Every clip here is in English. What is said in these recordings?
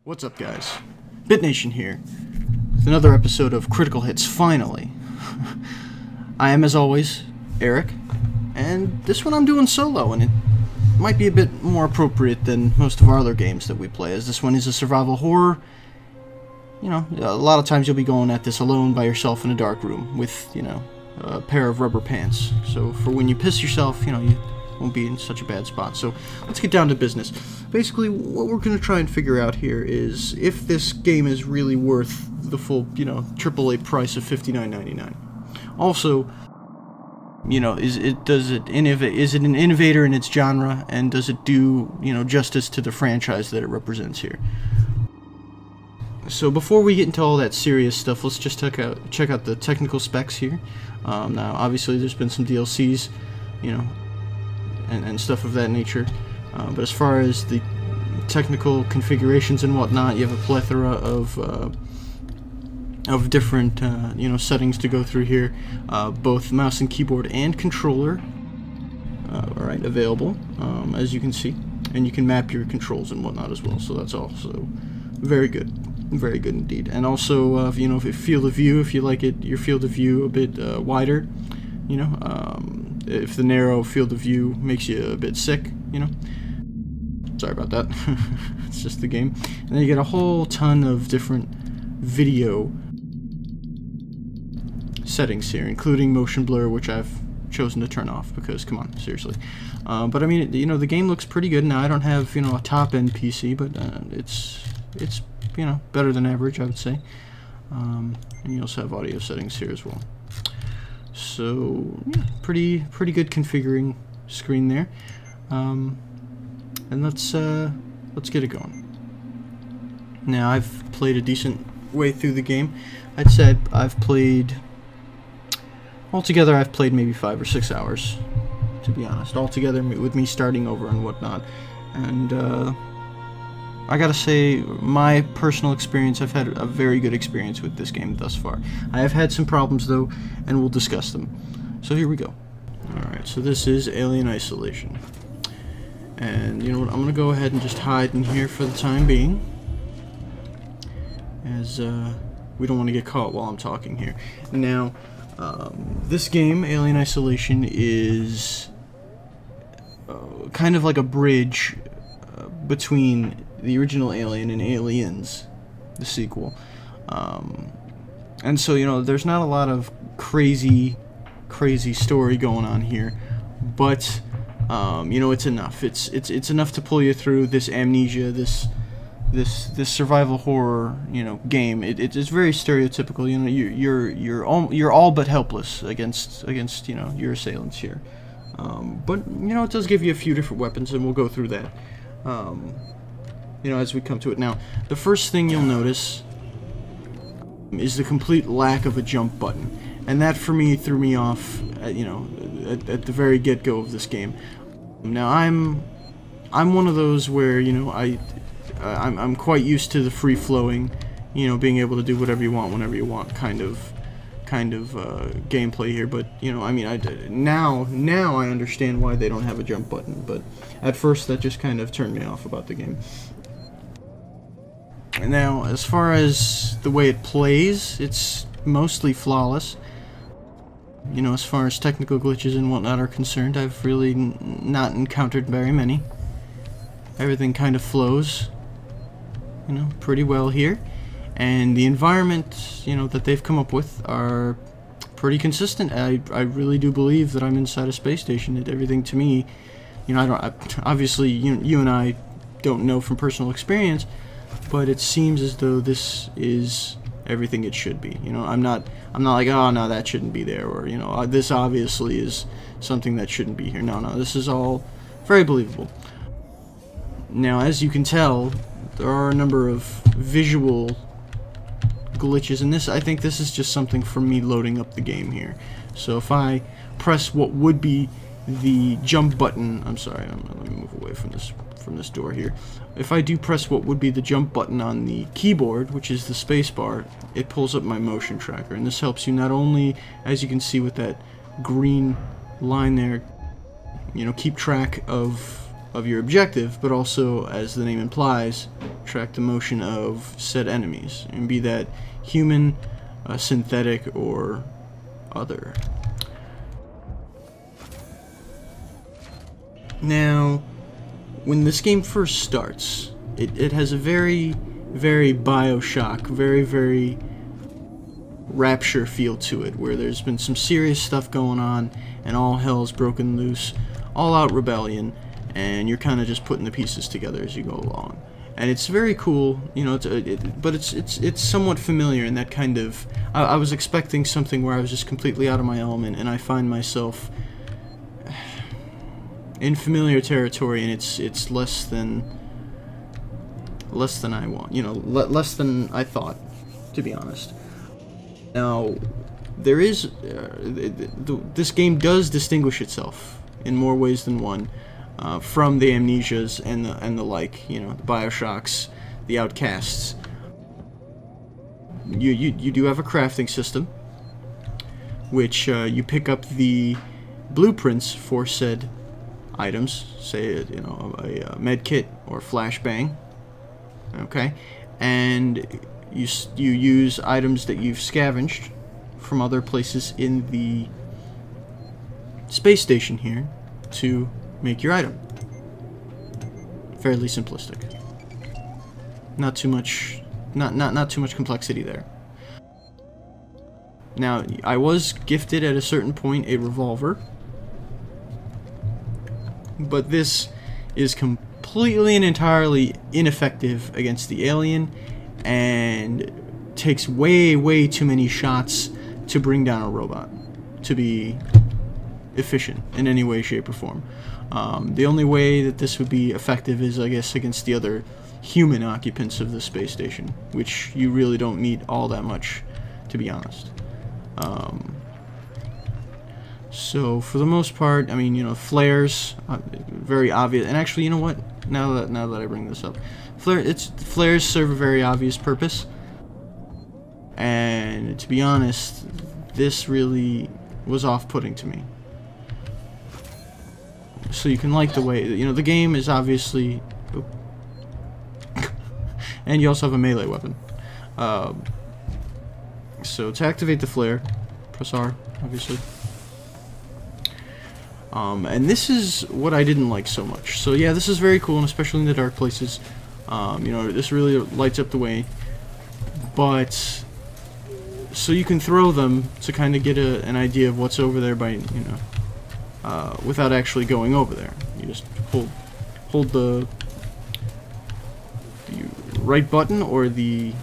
What's up, guys? BitNation here with another episode of Critical Hits, finally. I am, as always, Eric, and this one I'm doing solo, and it might be a bit more appropriate than most of our other games that we play, as this one is a survival horror. You know, a lot of times you'll be going at this alone by yourself in a dark room with, you know, a pair of rubber pants. So for when you piss yourself, you know, you won't be in such a bad spot. So let's get down to business. Basically, what we're going to try and figure out here is if this game is really worth the full, you know, AAA price of $59.99. Also, you know, is it an innovator in its genre, and does it do, you know, justice to the franchise that it represents here? So before we get into all that serious stuff, let's just check out the technical specs here. Now, obviously, there's been some DLCs, you know, and stuff of that nature. But as far as the technical configurations and whatnot, you have a plethora of different you know, settings to go through here. Both mouse and keyboard and controller, alright, available, as you can see, and you can map your controls and whatnot as well. So that's also very good. Very good indeed. And also, you know, if field of view, if you like it, your field of view a bit wider, you know, if the narrow field of view makes you a bit sick, you know. Sorry about that. It's just the game. And then you get a whole ton of different video settings here, including motion blur, which I've chosen to turn off because, come on, seriously. But I mean, you know, the game looks pretty good. Now, I don't have, you know, a top-end PC, but it's you know, better than average, I would say. And you also have audio settings here as well. So yeah, pretty good configuring screen there. And let's get it going. Now, I've played a decent way through the game. I'd say I've played altogether. I've played maybe 5 or 6 hours, to be honest. Altogether, with me starting over and whatnot. And I gotta say, my personal experience, I've had a very good experience with this game thus far. I have had some problems, though, and we'll discuss them. So here we go. Alright, so this is Alien Isolation. And you know what, I'm gonna go ahead and just hide in here for the time being, as we don't want to get caught while I'm talking here. Now, this game, Alien Isolation, is kind of like a bridge between the original Alien and Aliens, the sequel. And so, you know, there's not a lot of crazy story going on here, but you know, it's enough. It's enough to pull you through this amnesia, this survival horror, you know, game. It's very stereotypical. You know, you're all but helpless against you know, your assailants here. But you know, it does give you a few different weapons, and we'll go through that. You know, as we come to it now. The first thing you'll notice is the complete lack of a jump button, and that for me threw me off, you know, at the very get-go of this game. Now, I'm one of those where, you know, I'm quite used to the free-flowing, you know, being able to do whatever you want whenever you want kind of gameplay here. But you know, I mean, now I understand why they don't have a jump button, but at first that just kind of turned me off about the game. Now, as far as the way it plays, it's mostly flawless. You know, as far as technical glitches and whatnot are concerned, I've really not encountered very many. Everything kind of flows, you know, pretty well here. And the environment, you know, that they've come up with are pretty consistent. I really do believe that I'm inside a space station. Everything to me, you know, obviously you and I don't know from personal experience, but it seems as though this is everything it should be. You know, I'm not like, oh no, that shouldn't be there, or you know, this obviously is something that shouldn't be here. No, this is all very believable. Now, as you can tell, there are a number of visual glitches in this. I think this is just something for me loading up the game here. So if I press what would be the jump button, I'm sorry, let me move away from this door here. If I do press what would be the jump button on the keyboard, which is the space bar, it pulls up my motion tracker, and this helps you not only, as you can see with that green line there, you know, keep track of of your objective, but also, as the name implies, track the motion of said enemies, and be that human, synthetic, or other. Now, when this game first starts, it has a very, very Bioshock, very Rapture feel to it, where there's been some serious stuff going on, and all hell's broken loose, all-out rebellion, and you're kind of just putting the pieces together as you go along. And it's very cool, you know. But it's somewhat familiar in that kind of. I was expecting something where I was just completely out of my element, and I find myself in familiar territory, and it's less than I want, you know, less than I thought, to be honest. Now, there is this game does distinguish itself in more ways than one from the Amnesias and the like, you know, the Bioshocks, the Outcasts. You do have a crafting system, which you pick up the blueprints for said items, say you know, a med kit or flashbang. Okay, and you use items that you've scavenged from other places in the space station here to make your item. Fairly simplistic. Not too much, not too much complexity there. Now, I was gifted at a certain point a revolver, but this is completely and entirely ineffective against the alien, and takes way too many shots to bring down a robot to be efficient in any way, shape, or form. The only way that this would be effective is, I guess, against the other human occupants of the space station, which you really don't meet all that much, to be honest. So for the most part, I mean, you know, flares, very obvious. And actually, you know what? Now that I bring this up, flares serve a very obvious purpose. And to be honest, this really was off-putting to me. So you can like the way, you know, the game is obviously, and you also have a melee weapon. So to activate the flare, press R, obviously. And this is what I didn't like so much. So yeah, this is very cool, and especially in the dark places. You know, this really lights up the way. But so you can throw them to kind of get an idea of what's over there by, you know, without actually going over there. You just hold the right button, or the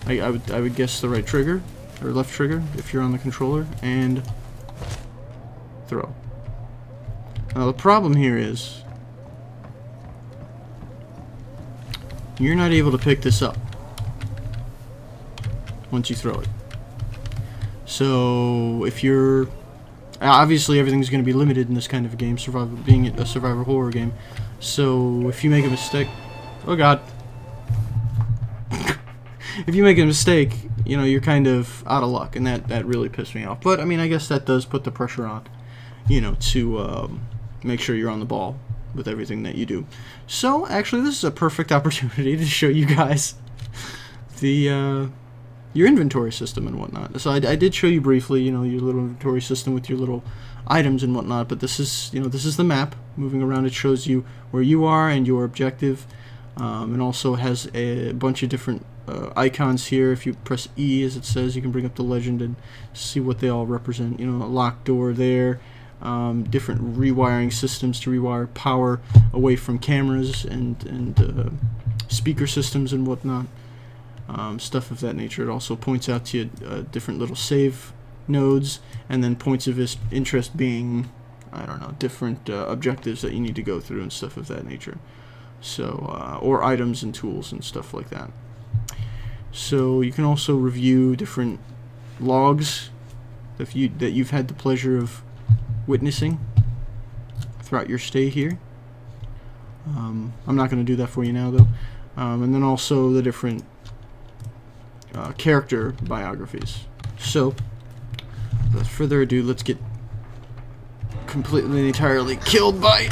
I would guess the right trigger or left trigger if you're on the controller, and throw. Now the problem here is you're not able to pick this up once you throw it. So if you're obviously everything's going to be limited in this kind of a game, being a survivor horror game. So if you make a mistake, oh god, if you make a mistake, you know, you're kind of out of luck, and that really pissed me off. But I mean, I guess that does put the pressure on, you know, to make sure you're on the ball with everything that you do. So actually, this is a perfect opportunity to show you guys the your inventory system and whatnot. So I did show you briefly, you know, your little inventory system with your little items and whatnot. But this is, you know, this is the map. Moving around, it shows you where you are and your objective, and also has a bunch of different icons here. If you press E, as it says, you can bring up the legend and see what they all represent. You know, a locked door there. Different rewiring systems to rewire power away from cameras and speaker systems and whatnot, stuff of that nature. It also points out to you different little save nodes, and then points of interest being, I don't know, different objectives that you need to go through and stuff of that nature. So or items and tools and stuff like that. So you can also review different logs that you've had the pleasure of witnessing throughout your stay here. I'm not going to do that for you now, though. And then also the different character biographies. So, without further ado, let's get completely and entirely killed by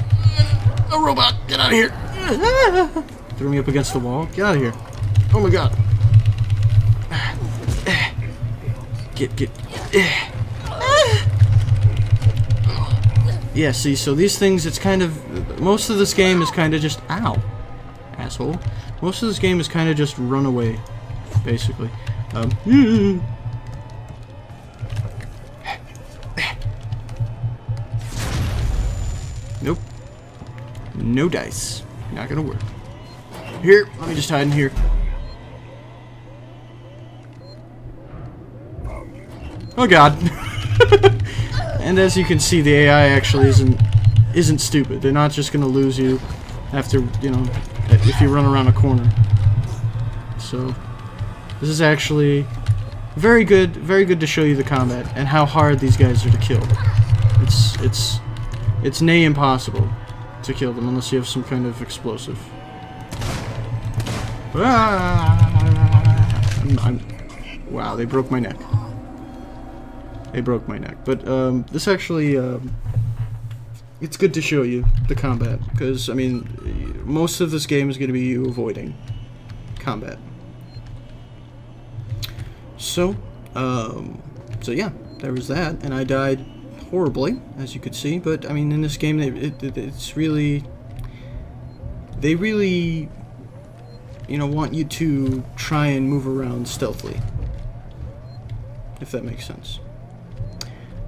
A robot! Get out of here! Threw me up against the wall. Get out of here. Oh my god. Get. Yeah, see, so these things, it's kind of... Most of this game is kind of just... Ow. Asshole. Most of this game is kind of just run away, basically. Nope. No dice. Not gonna work. Here, let me just hide in here. Oh god. And as you can see, the AI actually isn't stupid. They're not just gonna lose you after, you know, if you run around a corner. So this is actually very good to show you the combat and how hard these guys are to kill. It's near impossible to kill them unless you have some kind of explosive. Wow, they broke my neck. They broke my neck. But this actually, it's good to show you the combat, because I mean, most of this game is going to be you avoiding combat. So yeah, there was that, and I died horribly, as you could see. But I mean, in this game, it's really, they really, you know, want you to try and move around stealthily, if that makes sense.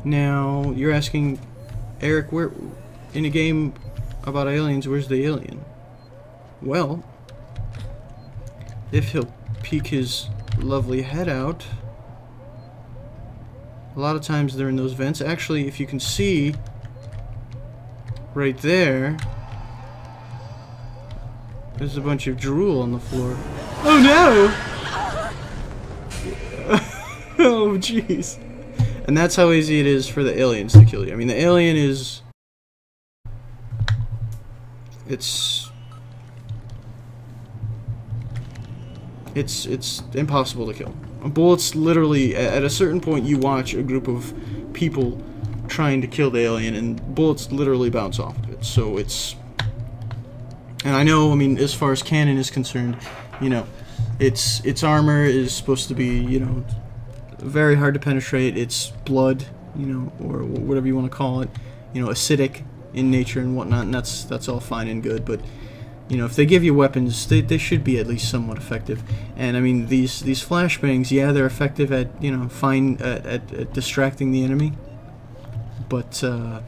Now, you're asking, Eric, where, in a game about aliens, where's the alien? Well, if he'll peek his lovely head out, a lot of times they're in those vents. Actually, if you can see, right there, there's a bunch of drool on the floor. Oh no! Oh jeez. And that's how easy it is for the aliens to kill you. I mean, the alien is... It's impossible to kill. Bullets literally, at a certain point, you watch a group of people trying to kill the alien, and bullets literally bounce off of it. So it's... And I know, I mean, as far as canon is concerned, you know, its armor is supposed to be, you know, very hard to penetrate. It's blood, you know, or whatever you want to call it, you know, acidic in nature and whatnot, and that's all fine and good. But you know, if they give you weapons, they should be at least somewhat effective. And I mean, these flashbangs, yeah, they're effective at, you know, at distracting the enemy. But yeah,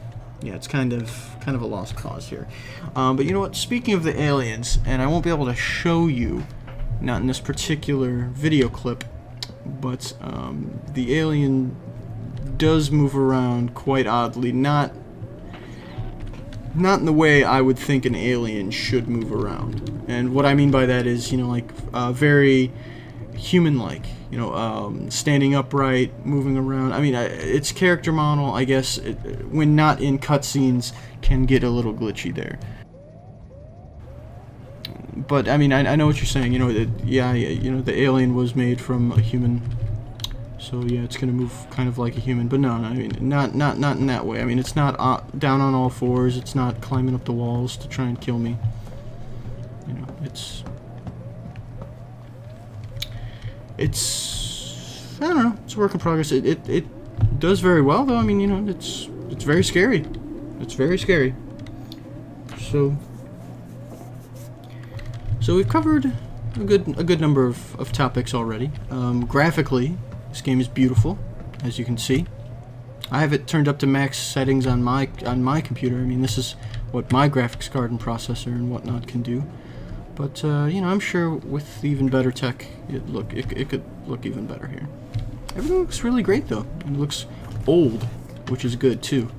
it's kind of a lost cause here. But you know what? Speaking of the aliens, and I won't be able to show you, not in this particular video clip, but the alien does move around quite oddly, not in the way I would think an alien should move around. And what I mean by that is, you know, like very human-like, you know, standing upright, moving around. I mean, its character model, I guess, when not in cutscenes, can get a little glitchy there. But I mean, I know what you're saying. You know, yeah, you know, the alien was made from a human, so yeah, it's gonna move kind of like a human. But no, I mean, not in that way. I mean, it's not down on all fours. It's not climbing up the walls to try and kill me. You know, it's I don't know. It's a work in progress. It does very well though. I mean, you know, it's very scary. It's very scary. So we've covered a good number of topics already. Graphically, this game is beautiful, as you can see. I have it turned up to max settings on my computer. I mean, this is what my graphics card and processor and whatnot can do. But you know, I'm sure with even better tech, it could look even better here. Everything looks really great though. It looks old, which is good too.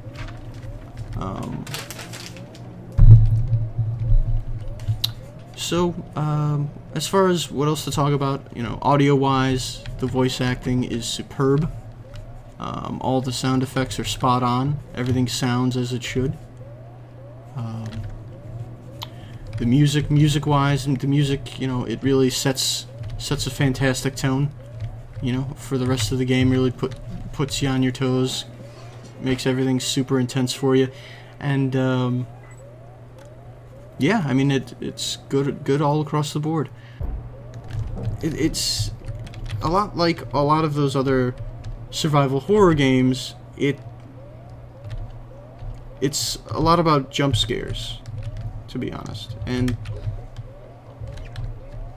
So, as far as what else to talk about, you know, audio-wise, the voice acting is superb. All the sound effects are spot on. Everything sounds as it should. The music-wise, and the music, you know, it really sets a fantastic tone. You know, for the rest of the game, really puts you on your toes, makes everything super intense for you, and yeah, I mean it's good all across the board. It's a lot like a lot of those other survival horror games. It's a lot about jump scares, to be honest. And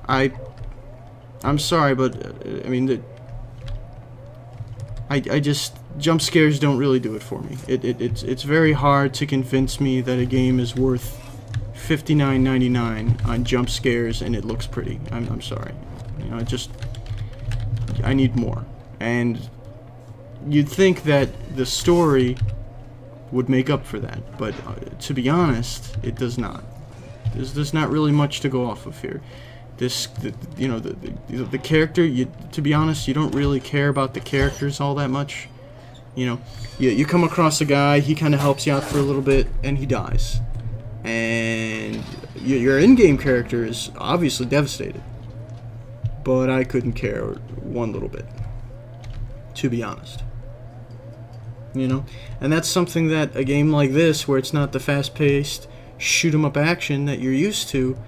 I'm sorry, but I mean I just jump scares don't really do it for me. It's very hard to convince me that a game is worth $59.99 on jump scares and it looks pretty. I'm sorry. You know, I need more. And you'd think that the story would make up for that, but to be honest, it does not. There's not really much to go off of here. The character, to be honest, you don't really care about the characters all that much. You know, you come across a guy, he kind of helps you out for a little bit, and he dies. And your in-game character is obviously devastated. But I couldn't care one little bit, to be honest. You know? And that's something that a game like this, where it's not the fast-paced, shoot-'em-up action that you're used to,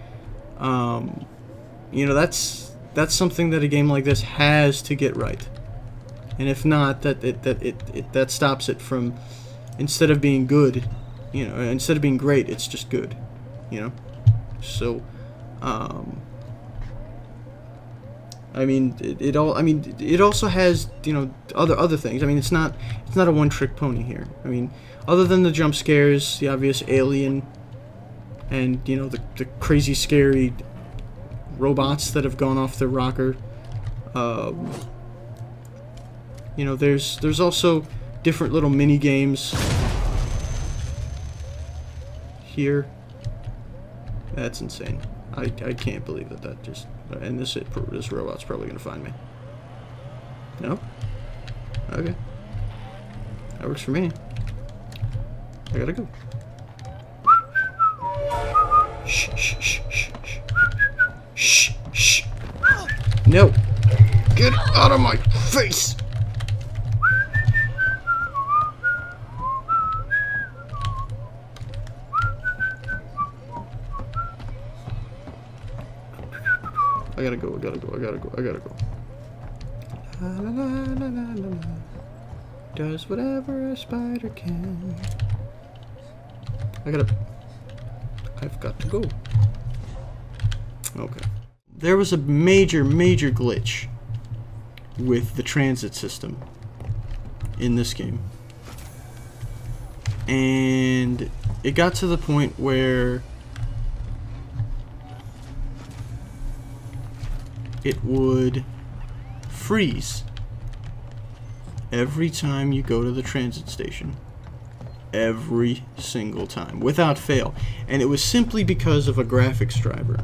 you know, that's something that a game like this has to get right. And if not, that stops it from, instead of being good, you know, instead of being great, it's just good, you know. So, I mean, it also has, you know, other things. I mean, it's not a one-trick pony here. I mean, other than the jump scares, the obvious alien, and you know the crazy scary robots that have gone off their rocker. You know, there's also different little mini games here. That's insane. I can't believe that just. And this robot's probably gonna find me. No? Okay. That works for me. I gotta go. Shh, shh, shh, shh, shh. Shh, shh. No! Get out of my face! I gotta go. La la la la la la. Does whatever a spider can. I've got to go. Okay. There was a major glitch with the transit system in this game. And it got to the point where it would freeze every time you go to the transit station. Every single time, without fail. And it was simply because of a graphics driver.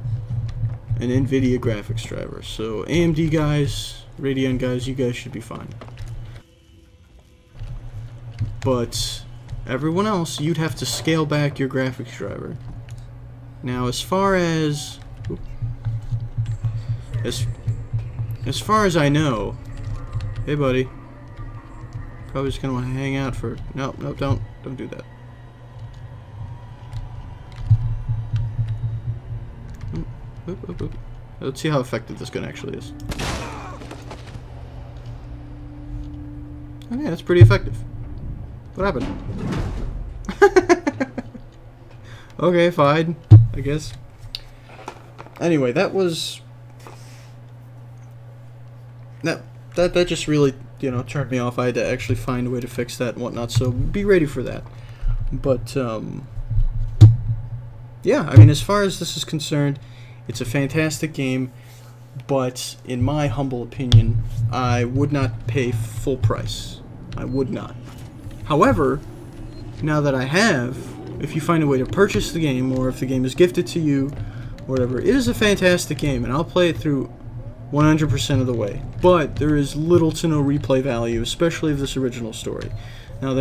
An NVIDIA graphics driver. So AMD guys, Radeon guys, you guys should be fine. But everyone else, you'd have to scale back your graphics driver. Now, as far as I know, hey buddy, probably just gonna want to hang out for. No, don't do that. Oop. Let's see how effective this gun actually is. Okay, that's pretty effective. What happened? Okay, fine, I guess. Anyway, that just really, you know, turned me off. I had to actually find a way to fix that and whatnot, so be ready for that. But, yeah, I mean, as far as this is concerned, it's a fantastic game, but in my humble opinion, I would not pay full price. I would not. However, now that I have, if you find a way to purchase the game, or if the game is gifted to you, or whatever, it is a fantastic game, and I'll play it through 100% of the way. But there is little to no replay value, especially of this original story. Now,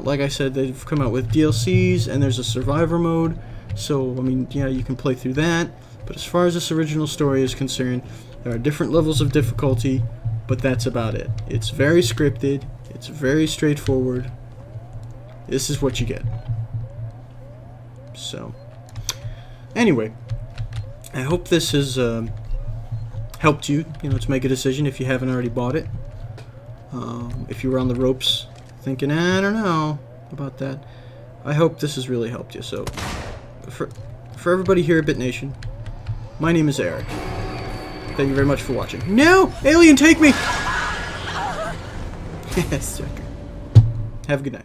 like I said, they've come out with DLCs, and there's a survivor mode, so, I mean, yeah, you can play through that. But as far as this original story is concerned, there are different levels of difficulty, but that's about it. It's very scripted, it's very straightforward. This is what you get. So, Anyway, I hope this has helped you, to make a decision if you haven't already bought it. If you were on the ropes thinking, I don't know about that, I hope this has really helped you. So, for everybody here at BitNation, my name is Eric. Thank you very much for watching. No! Alien, take me! Yes, Jacker. Have a good night.